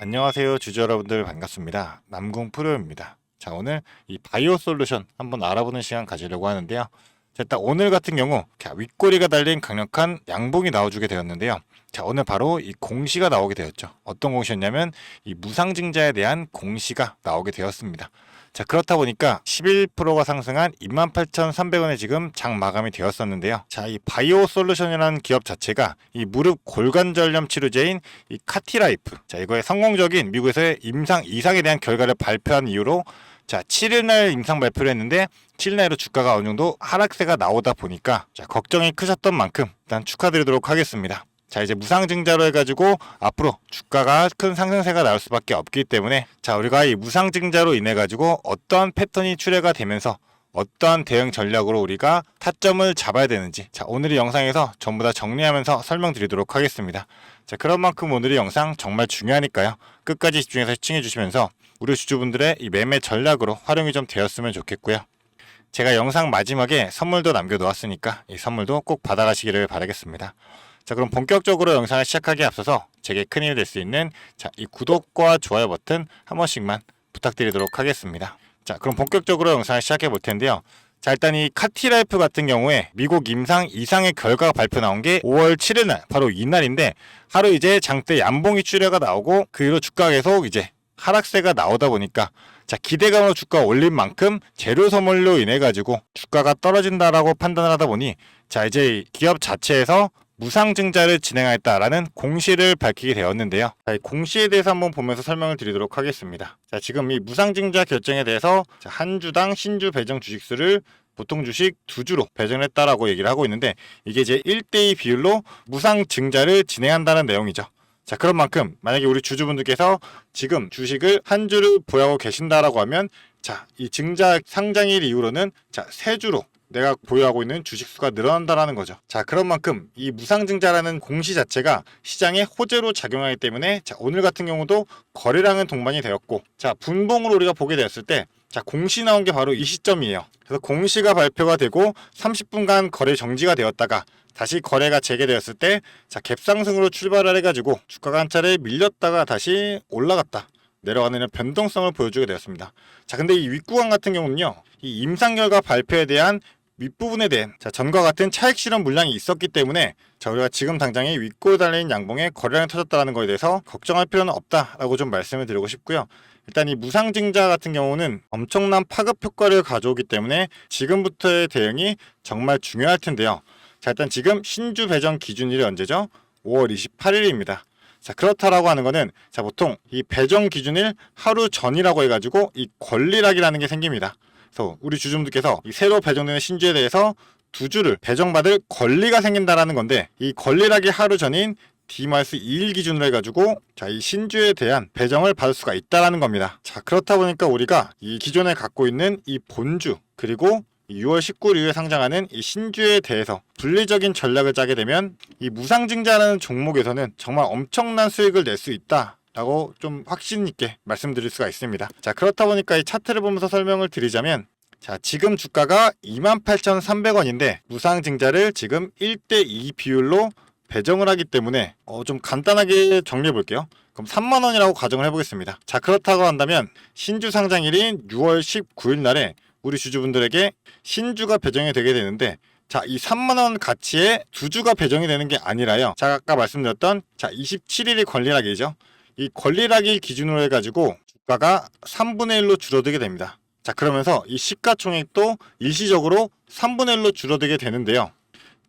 안녕하세요, 주주 여러분들 반갑습니다. 남궁 프로입니다. 자, 오늘 이 바이오 솔루션 한번 알아보는 시간 가지려고 하는데요. 자, 일단 오늘 같은 경우 윗꼬리가 달린 강력한 양봉이 나와주게 되었는데요. 자, 오늘 바로 이 공시가 나오게 되었죠. 어떤 공시였냐면 이 무상증자에 대한 공시가 나오게 되었습니다. 자, 그렇다 보니까 11%가 상승한 28,300원에 지금 장 마감이 되었었는데요. 자, 이 바이오 솔루션이라는 기업 자체가 이 무릎 골관 전염 치료제인 이 카티라이프. 자, 이거의 성공적인 미국에서의 임상 이상에 대한 결과를 발표한 이후로 자, 7일날 임상 발표를 했는데 7일날로 주가가 어느 정도 하락세가 나오다 보니까 자, 걱정이 크셨던 만큼 일단 축하드리도록 하겠습니다. 자, 이제 무상증자로 해가지고 앞으로 주가가 큰 상승세가 나올 수밖에 없기 때문에 자, 우리가 이 무상증자로 인해 가지고 어떠한 패턴이 출해가 되면서 어떠한 대응 전략으로 우리가 타점을 잡아야 되는지 자, 오늘 이 영상에서 전부 다 정리하면서 설명드리도록 하겠습니다. 자, 그런 만큼 오늘 이 영상 정말 중요하니까요. 끝까지 집중해서 시청해 주시면서 우리 주주분들의 이 매매 전략으로 활용이 좀 되었으면 좋겠고요. 제가 영상 마지막에 선물도 남겨놓았으니까 이 선물도 꼭 받아가시기를 바라겠습니다. 자, 그럼 본격적으로 영상을 시작하기에 앞서서 제게 큰 힘이 될 수 있는 자, 이 구독과 좋아요 버튼 한 번씩만 부탁드리도록 하겠습니다. 자, 그럼 본격적으로 영상을 시작해 볼 텐데요. 자, 일단 이 카티라이프 같은 경우에 미국 임상 이상의 결과가 발표 나온 게 5월 7일 날 바로 이날인데 하루 이제 장대 양봉이 출회가 나오고 그 이후로 주가가 계속 이제 하락세가 나오다 보니까 자, 기대감으로 주가가 올린 만큼 재료 소멸로 인해 가지고 주가가 떨어진다라고 판단을 하다 보니 자, 이제 기업 자체에서 무상증자를 진행하였다라는 공시를 밝히게 되었는데요. 자, 이 공시에 대해서 한번 보면서 설명을 드리도록 하겠습니다. 자, 지금 이 무상증자 결정에 대해서 자, 한 주당 신주 배정 주식수를 보통 주식 2주로 배정했다라고 얘기를 하고 있는데 이게 이제 1대2 비율로 무상증자를 진행한다는 내용이죠. 자, 그런 만큼 만약에 우리 주주분들께서 지금 주식을 한 주를 보유하고 계신다라고 하면 자, 이 증자 상장일 이후로는 자, 3주로 내가 보유하고 있는 주식수가 늘어난다라는 거죠. 자, 그런 만큼 이 무상증자라는 공시 자체가 시장에 호재로 작용하기 때문에 자, 오늘 같은 경우도 거래량은 동반이 되었고 자, 분봉으로 우리가 보게 되었을 때 자, 공시 나온 게 바로 이 시점이에요. 그래서 공시가 발표가 되고 30분간 거래 정지가 되었다가 다시 거래가 재개되었을 때 자, 갭상승으로 출발을 해가지고 주가가 한 차례 밀렸다가 다시 올라갔다 내려가는 변동성을 보여주게 되었습니다. 자, 근데 이 윗구간 같은 경우는요, 이 임상 결과 발표에 대한 윗부분에 대한 자, 전과 같은 차익 실현 물량이 있었기 때문에 자, 우리가 지금 당장에 윗골 달린 양봉에 거래량이 터졌다는 것에 대해서 걱정할 필요는 없다라고 좀 말씀을 드리고 싶고요. 일단 이 무상증자 같은 경우는 엄청난 파급 효과를 가져오기 때문에 지금부터의 대응이 정말 중요할 텐데요. 자, 일단 지금 신주 배정 기준일이 언제죠? 5월 28일입니다. 자, 그렇다라고 하는 거는 자, 보통 이 배정 기준일 하루 전이라고 해가지고 이 권리락이라는 게 생깁니다. 그래서 우리 주주분들께서 이 새로 배정되는 신주에 대해서 2주를 배정받을 권리가 생긴다라는 건데 이 권리락이 하루 전인 D-2일 기준으로 해가지고 자, 이 신주에 대한 배정을 받을 수가 있다라는 겁니다. 자, 그렇다 보니까 우리가 이 기존에 갖고 있는 이 본주 그리고 6월 19일 이후에 상장하는 이 신주에 대해서 분리적인 전략을 짜게 되면 이 무상증자라는 종목에서는 정말 엄청난 수익을 낼 수 있다 라고 좀 확신 있게 말씀드릴 수가 있습니다. 자, 그렇다 보니까 이 차트를 보면서 설명을 드리자면 자, 지금 주가가 28,300원인데 무상증자를 지금 1대2 비율로 배정을 하기 때문에 좀 간단하게 정리해 볼게요. 그럼 3만원이라고 가정을 해보겠습니다. 자, 그렇다고 한다면 신주 상장일인 6월 19일 날에 우리 주주분들에게 신주가 배정이 되게 되는데 자, 이 3만원 가치의 2주가 배정이 되는 게 아니라요. 자, 아까 말씀드렸던 자, 27일이 권리락이죠. 이 권리락일 기준으로 해가지고 주가가 3분의 1로 줄어들게 됩니다. 자, 그러면서 이 시가총액도 일시적으로 3분의 1로 줄어들게 되는데요.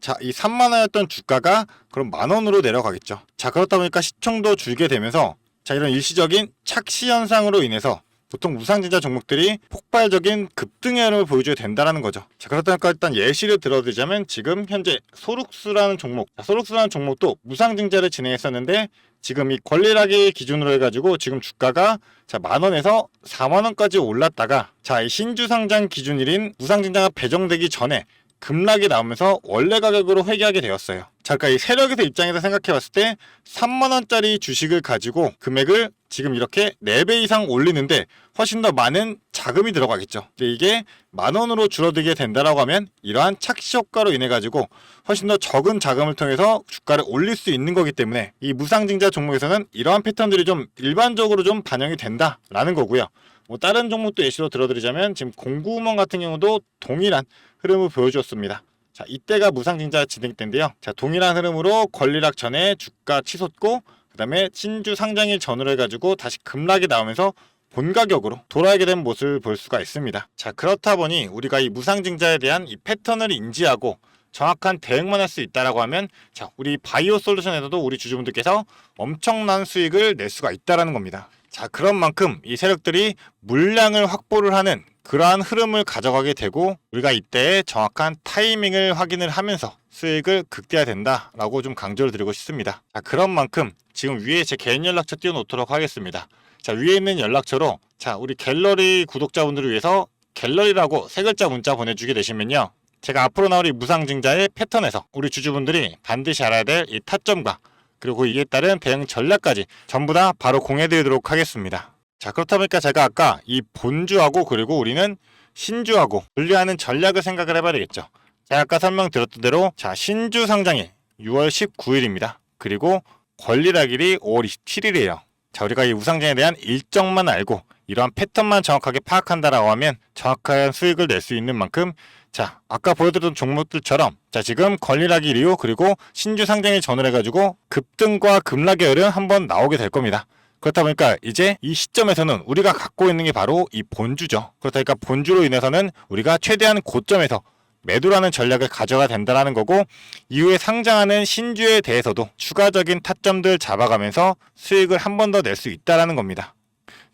자, 이 3만원이었던 주가가 그럼 만원으로 내려가겠죠. 자, 그렇다 보니까 시총도 줄게 되면서 자, 이런 일시적인 착시 현상으로 인해서 보통 무상증자 종목들이 폭발적인 급등을 보여줘야 된다는 거죠. 자, 그렇다 보니까 일단 예시를 들어드리자면 지금 현재 소룩스라는 종목, 소룩스라는 종목도 무상증자를 진행했었는데 지금 이 권리락의 기준으로 해가지고 지금 주가가 자, 만원에서 4만원까지 올랐다가 자, 이 신주 상장 기준일인 무상증자가 배정되기 전에 급락이 나오면서 원래 가격으로 회귀하게 되었어요. 자, 그러니까 이 세력에서 입장에서 생각해 봤을 때 3만원짜리 주식을 가지고 금액을 지금 이렇게 4배 이상 올리는데 훨씬 더 많은 자금이 들어가겠죠. 근데 이게 10,000원으로 줄어들게 된다라고 하면 이러한 착시 효과로 인해 가지고 훨씬 더 적은 자금을 통해서 주가를 올릴 수 있는 거기 때문에 이 무상증자 종목에서는 이러한 패턴들이 좀 일반적으로 좀 반영이 된다라는 거고요. 뭐 다른 종목도 예시로 들어드리자면 지금 공구먼 같은 경우도 동일한 흐름을 보여주었습니다. 자, 이때가 무상증자 진행 때인데요. 자, 동일한 흐름으로 권리락 전에 주가 치솟고 그 다음에 신주 상장일 전후로 해가지고 다시 급락이 나오면서 본 가격으로 돌아오게 된 모습을 볼 수가 있습니다. 자, 그렇다 보니 우리가 이 무상증자에 대한 이 패턴을 인지하고 정확한 대응만 할 수 있다라고 하면 자, 우리 바이오 솔루션에서도 우리 주주분들께서 엄청난 수익을 낼 수가 있다라는 겁니다. 자, 그런 만큼 이 세력들이 물량을 확보를 하는 그러한 흐름을 가져가게 되고 우리가 이때 정확한 타이밍을 확인을 하면서 수익을 극대화된다라고 좀 강조를 드리고 싶습니다. 자, 그런 만큼 지금 위에 제 개인 연락처 띄워놓도록 하겠습니다. 자, 위에 있는 연락처로 자, 우리 갤러리 구독자분들을 위해서 갤러리라고 3글자 문자 보내주게 되시면요, 제가 앞으로 나올 이 무상증자의 패턴에서 우리 주주분들이 반드시 알아야 될 이 타점과 그리고 이에 따른 대응 전략까지 전부 다 바로 공유해드리도록 하겠습니다. 자, 그렇다 보니까 제가 아까 이 본주하고 그리고 우리는 신주하고 분리하는 전략을 생각을 해봐야 되겠죠. 제가 아까 설명드렸던 대로 자, 신주 상장일 6월 19일입니다. 그리고 권리락일이 5월 27일이에요. 자, 우리가 이 우상장에 대한 일정만 알고 이러한 패턴만 정확하게 파악한다라고 하면 정확한 수익을 낼 수 있는 만큼 자, 아까 보여드렸던 종목들처럼 자, 지금 권리락일 이후 그리고 신주 상장일 전후로 해가지고 급등과 급락의 흐름 한번 나오게 될 겁니다. 그렇다 보니까 이제 이 시점에서는 우리가 갖고 있는 게 바로 이 본주죠. 그렇다 보니까 본주로 인해서는 우리가 최대한 고점에서 매도라는 전략을 가져야 된다는 거고, 이후에 상장하는 신주에 대해서도 추가적인 타점들 잡아가면서 수익을 한 번 더 낼 수 있다는 겁니다.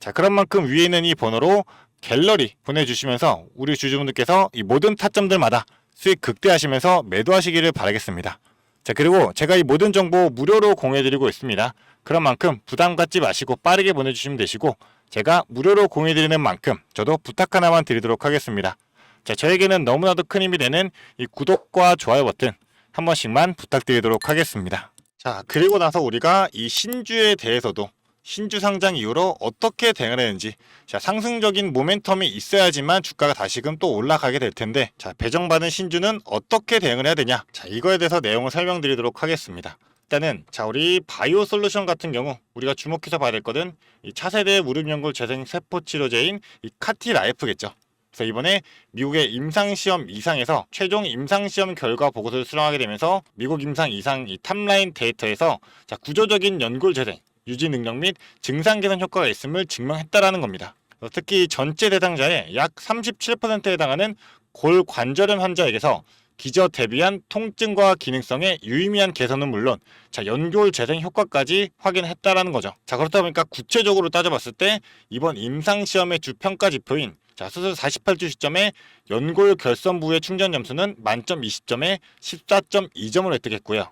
자, 그런 만큼 위에 있는 이 번호로 갤러리 보내주시면서 우리 주주분들께서 이 모든 타점들마다 수익 극대화하시면서 매도하시기를 바라겠습니다. 자, 그리고 제가 이 모든 정보 무료로 공유해드리고 있습니다. 그런 만큼 부담 갖지 마시고 빠르게 보내주시면 되시고, 제가 무료로 공유해드리는 만큼 저도 부탁 하나만 드리도록 하겠습니다. 자, 저에게는 너무나도 큰 힘이 되는 이 구독과 좋아요 버튼 한 번씩만 부탁드리도록 하겠습니다. 자, 그리고 나서 우리가 이 신주에 대해서도 신주 상장 이후로 어떻게 대응을 했는지, 자, 상승적인 모멘텀이 있어야지만 주가가 다시금 또 올라가게 될 텐데, 자, 배정받은 신주는 어떻게 대응을 해야 되냐, 자, 이거에 대해서 내용을 설명드리도록 하겠습니다. 일단은 자, 우리 바이오 솔루션 같은 경우 우리가 주목해서 봐야 될 것은 이 차세대 무릎연골 재생 세포 치료제인 이 카티라이프겠죠. 그래서 이번에 미국의 임상시험 이상에서 최종 임상시험 결과 보고서를 수령하게 되면서 미국 임상 이상 이 탑라인 데이터에서 자, 구조적인 연골 재생 유지 능력 및 증상 개선 효과가 있음을 증명했다라는 겁니다. 특히 전체 대상자의 약 37%에 해당하는 골관절염 환자에게서 기저 대비한 통증과 기능성의 유의미한 개선은 물론 자, 연골 재생 효과까지 확인했다라는 거죠. 자, 그렇다 보니까 구체적으로 따져봤을 때 이번 임상시험의 주 평가 지표인 자, 수술 48주 시점에 연골 결선 부의 충전 점수는 만점 20점에 14.2점을 획득했고요.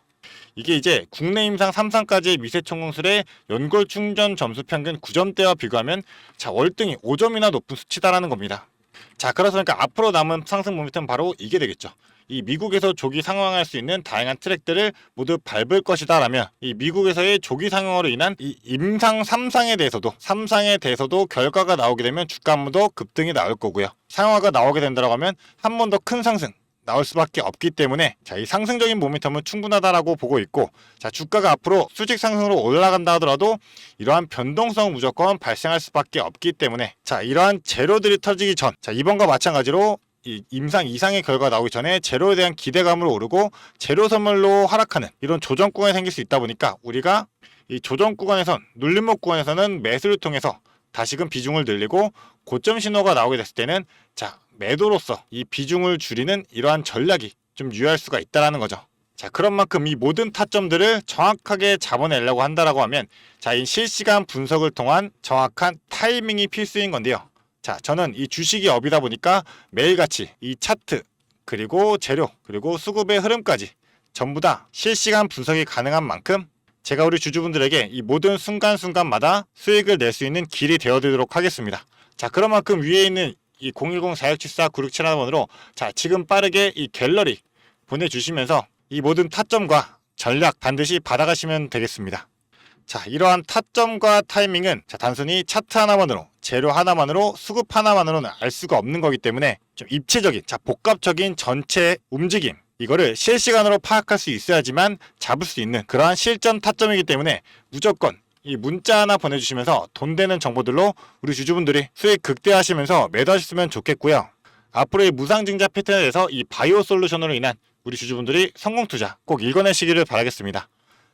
이게 이제 국내 임상 3상까지의 미세천공술의 연골 충전 점수 평균 9점대와 비교하면 자, 월등히 5점이나 높은 수치다라는 겁니다. 자, 그렇습니까? 앞으로 남은 상승 모멘텀은 바로 이게 되겠죠. 이 미국에서 조기 상황할 수 있는 다양한 트랙들을 모두 밟을 것이다 라면 이 미국에서의 조기 상황으로 인한 이 임상 3상에 대해서도 결과가 나오게 되면 주가 한 번 더 급등이 나올 거고요. 상황가 나오게 된다고 하면 한 번 더 큰 상승 나올 수밖에 없기 때문에 자, 이 상승적인 모멘텀은 충분하다라고 보고 있고, 자, 주가가 앞으로 수직 상승으로 올라간다 하더라도 이러한 변동성 무조건 발생할 수밖에 없기 때문에 자, 이러한 제로들이 터지기 전, 자, 이번과 마찬가지로 이 임상 이상의 결과가 나오기 전에 제로에 대한 기대감으로 오르고 제로 선물로 하락하는 이런 조정 구간이 생길 수 있다 보니까 우리가 이 조정 구간에선 눌림목 구간에서는 매수를 통해서 다시금 비중을 늘리고 고점 신호가 나오게 됐을 때는 자, 매도로서 이 비중을 줄이는 이러한 전략이 좀 유효할 수가 있다는 거죠. 자, 그런 만큼 이 모든 타점들을 정확하게 잡아내려고 한다라고 하면 자, 이 실시간 분석을 통한 정확한 타이밍이 필수인 건데요. 자, 저는 이 주식이 업이다 보니까 매일같이 이 차트 그리고 재료 그리고 수급의 흐름까지 전부 다 실시간 분석이 가능한 만큼 제가 우리 주주분들에게 이 모든 순간순간마다 수익을 낼 수 있는 길이 되어드리도록 하겠습니다. 자, 그런 만큼 위에 있는 이 010-4674-9671번으로 자, 지금 빠르게 이 갤러리 보내주시면서 이 모든 타점과 전략 반드시 받아가시면 되겠습니다. 자, 이러한 타점과 타이밍은 단순히 차트 하나만으로, 재료 하나만으로, 수급 하나만으로는 알 수가 없는 거기 때문에 좀 입체적인, 복합적인 전체 움직임, 이거를 실시간으로 파악할 수 있어야지만 잡을 수 있는 그러한 실전 타점이기 때문에 무조건 이 문자 하나 보내주시면서 돈 되는 정보들로 우리 주주분들이 수익 극대화하시면서 매도하셨으면 좋겠고요. 앞으로의 무상증자 패턴에 대해서 이 바이오 솔루션으로 인한 우리 주주분들이 성공 투자 꼭 읽어내시기를 바라겠습니다.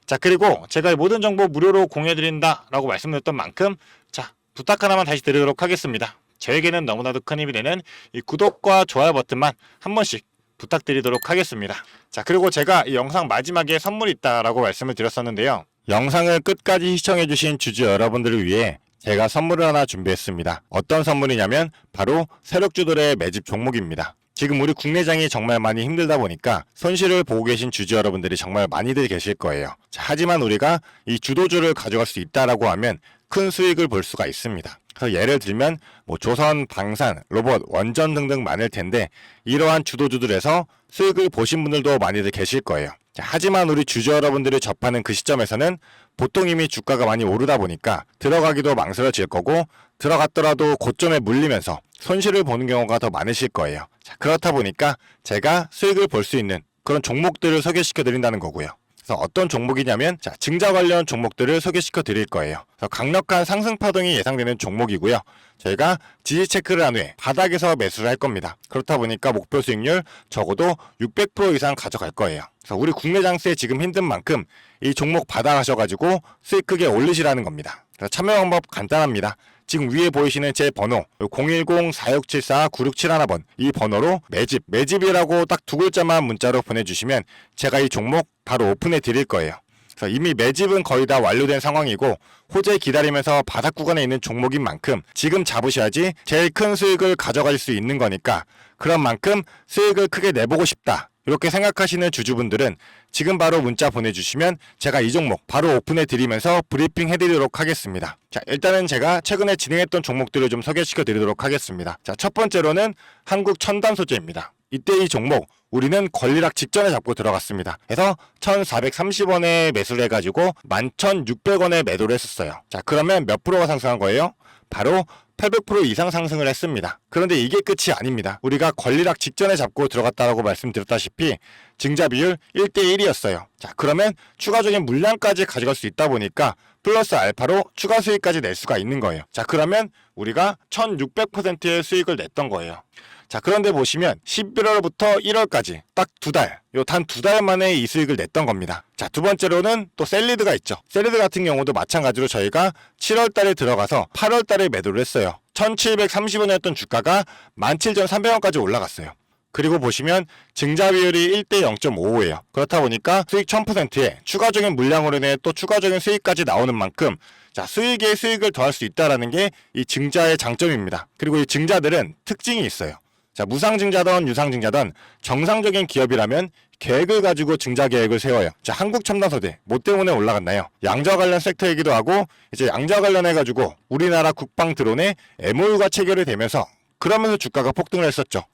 자, 그리고 제가 이 모든 정보 무료로 공유해드린다 라고 말씀드렸던 만큼 자, 부탁 하나만 다시 드리도록 하겠습니다. 저에게는 너무나도 큰 힘이 되는 이 구독과 좋아요 버튼만 한 번씩 부탁드리도록 하겠습니다. 자, 그리고 제가 이 영상 마지막에 선물이 있다라고 말씀을 드렸었는데요. 영상을 끝까지 시청해주신 주주 여러분들을 위해 제가 선물을 하나 준비했습니다. 어떤 선물이냐면 바로 세력주들의 매집 종목입니다. 지금 우리 국내장이 정말 많이 힘들다 보니까 손실을 보고 계신 주주 여러분들이 정말 많이들 계실 거예요. 자, 하지만 우리가 이 주도주를 가져갈 수 있다라고 하면 큰 수익을 볼 수가 있습니다. 그래서 예를 들면 조선, 방산, 로봇, 원전 등등 많을 텐데 이러한 주도주들에서 수익을 보신 분들도 많이들 계실 거예요. 자, 하지만 우리 주주 여러분들이 접하는 그 시점에서는 보통 이미 주가가 많이 오르다 보니까 들어가기도 망설여질 거고 들어갔더라도 고점에 물리면서 손실을 보는 경우가 더 많으실 거예요. 자, 그렇다 보니까 제가 수익을 볼 수 있는 그런 종목들을 소개시켜 드린다는 거고요. 그래서 어떤 종목이냐면 증자 관련 종목들을 소개시켜 드릴 거예요. 그래서 강력한 상승 파동이 예상되는 종목이고요. 저희가 지지 체크를 한 후에 바닥에서 매수를 할 겁니다. 그렇다 보니까 목표 수익률 적어도 600% 이상 가져갈 거예요. 그래서 우리 국내 장세에 지금 힘든 만큼 이 종목 받아가셔가지고 수익 크게 올리시라는 겁니다. 그래서 참여 방법 간단합니다. 지금 위에 보이시는 제 번호 010-4674-9671번 이 번호로 매집이라고 딱 두 글자만 문자로 보내주시면 제가 이 종목 바로 오픈해 드릴 거예요. 그래서 이미 매집은 거의 다 완료된 상황이고 호재 기다리면서 바닥 구간에 있는 종목인 만큼 지금 잡으셔야지 제일 큰 수익을 가져갈 수 있는 거니까 그런 만큼 수익을 크게 내보고 싶다. 이렇게 생각하시는 주주분들은 지금 바로 문자 보내주시면 제가 이 종목 바로 오픈해 드리면서 브리핑 해드리도록 하겠습니다. 자, 일단은 제가 최근에 진행했던 종목들을 좀 소개시켜 드리도록 하겠습니다. 자, 첫 번째로는 한국 첨단 소재입니다. 이때 이 종목 우리는 권리락 직전에 잡고 들어갔습니다. 그래서 1430원에 매수를 해가지고 11,600원에 매도를 했었어요. 자, 그러면 몇 프로가 상승한 거예요? 바로 800% 이상 상승을 했습니다. 그런데 이게 끝이 아닙니다. 우리가 권리락 직전에 잡고 들어갔다라고 말씀드렸다시피 증자 비율 1대1이었어요. 자, 그러면 추가적인 물량까지 가져갈 수 있다 보니까 플러스 알파로 추가 수익까지 낼 수가 있는 거예요. 자, 그러면 우리가 1600%의 수익을 냈던 거예요. 자, 그런데 보시면 11월부터 1월까지 딱 단 두 달 만에 이 수익을 냈던 겁니다. 자, 두 번째로는 또 셀리드가 있죠. 셀리드 같은 경우도 마찬가지로 저희가 7월 달에 들어가서 8월 달에 매도를 했어요. 1730원이었던 주가가 17,300원까지 올라갔어요. 그리고 보시면 증자 비율이 1대 0.55예요. 그렇다 보니까 수익 1000%에 추가적인 물량으로 인해 또 추가적인 수익까지 나오는 만큼 자, 수익에 수익을 더할 수 있다는 게 이 증자의 장점입니다. 그리고 이 증자들은 특징이 있어요. 자, 무상증자든 유상증자든 정상적인 기업이라면 계획을 가지고 증자 계획을 세워요. 자, 한국첨단소재 뭐 때문에 올라갔나요? 양자 관련 섹터이기도 하고 이제 양자 관련해가지고 우리나라 국방 드론에 MOU가 체결이 되면서 그러면서 주가가 폭등을 했었죠.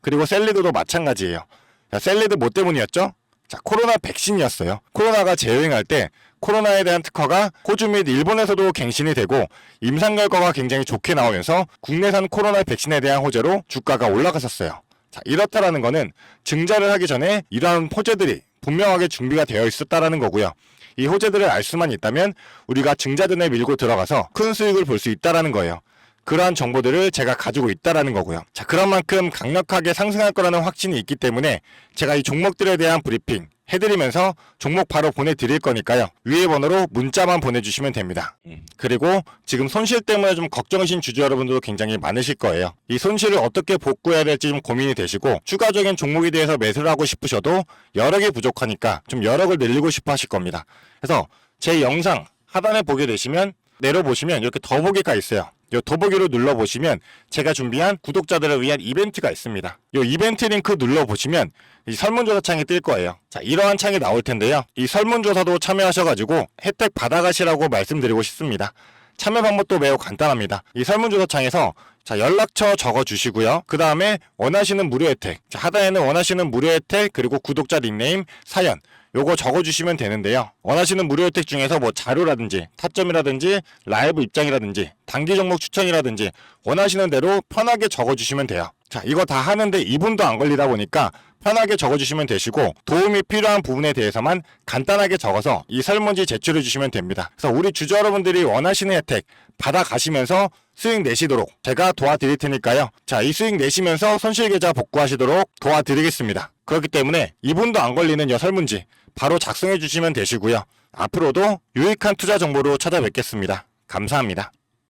그리고 셀리드도 마찬가지예요. 자, 셀리드 뭐 때문이었죠? 자, 코로나 백신이었어요. 코로나가 재유행할 때 코로나에 대한 특허가 호주 및 일본에서도 갱신이 되고 임상 결과가 굉장히 좋게 나오면서 국내산 코로나 백신에 대한 호재로 주가가 올라갔었어요. 자, 이렇다라는 거는 증자를 하기 전에 이러한 호재들이 분명하게 준비가 되어 있었다라는 거고요. 이 호재들을 알 수만 있다면 우리가 증자전에 밀고 들어가서 큰 수익을 볼 수 있다라는 거예요. 그러한 정보들을 제가 가지고 있다라는 거고요. 자, 그런 만큼 강력하게 상승할 거라는 확신이 있기 때문에 제가 이 종목들에 대한 브리핑 해드리면서 종목 바로 보내드릴 거니까요. 위에 번호로 문자만 보내주시면 됩니다. 그리고 지금 손실 때문에 좀 걱정이신 주주 여러분들도 굉장히 많으실 거예요. 이 손실을 어떻게 복구해야 될지 좀 고민이 되시고 추가적인 종목에 대해서 매수를 하고 싶으셔도 여력이 부족하니까 좀 여력을 늘리고 싶어 하실 겁니다. 그래서 제 영상 하단에 보게 되시면 내려보시면 이렇게 더보기가 있어요. 이 더보기로 눌러보시면 제가 준비한 구독자들을 위한 이벤트가 있습니다. 이 이벤트 링크 눌러보시면 이 설문조사 창이 뜰 거예요. 자, 이러한 창이 나올 텐데요. 이 설문조사도 참여하셔가지고 혜택 받아가시라고 말씀드리고 싶습니다. 참여 방법도 매우 간단합니다. 이 설문조사 창에서 자, 연락처 적어주시고요. 그 다음에 원하시는 무료 혜택. 자, 하단에는 원하시는 무료 혜택, 그리고 구독자 닉네임, 사연. 요거 적어주시면 되는데요. 원하시는 무료 혜택 중에서 뭐 자료라든지, 타점이라든지, 라이브 입장이라든지, 단기 종목 추천이라든지, 원하시는 대로 편하게 적어주시면 돼요. 자, 이거 다 하는데 2분도 안 걸리다 보니까 편하게 적어주시면 되시고, 도움이 필요한 부분에 대해서만 간단하게 적어서 이 설문지 제출해 주시면 됩니다. 그래서 우리 주주 여러분들이 원하시는 혜택 받아가시면서 수익 내시도록 제가 도와드릴 테니까요. 자, 이 수익 내시면서 손실계좌 복구하시도록 도와드리겠습니다. 그렇기 때문에 2분도 안 걸리는 이 설문지 바로 작성해 주시면 되시고요. 앞으로도 유익한 투자 정보로 찾아뵙겠습니다. 감사합니다.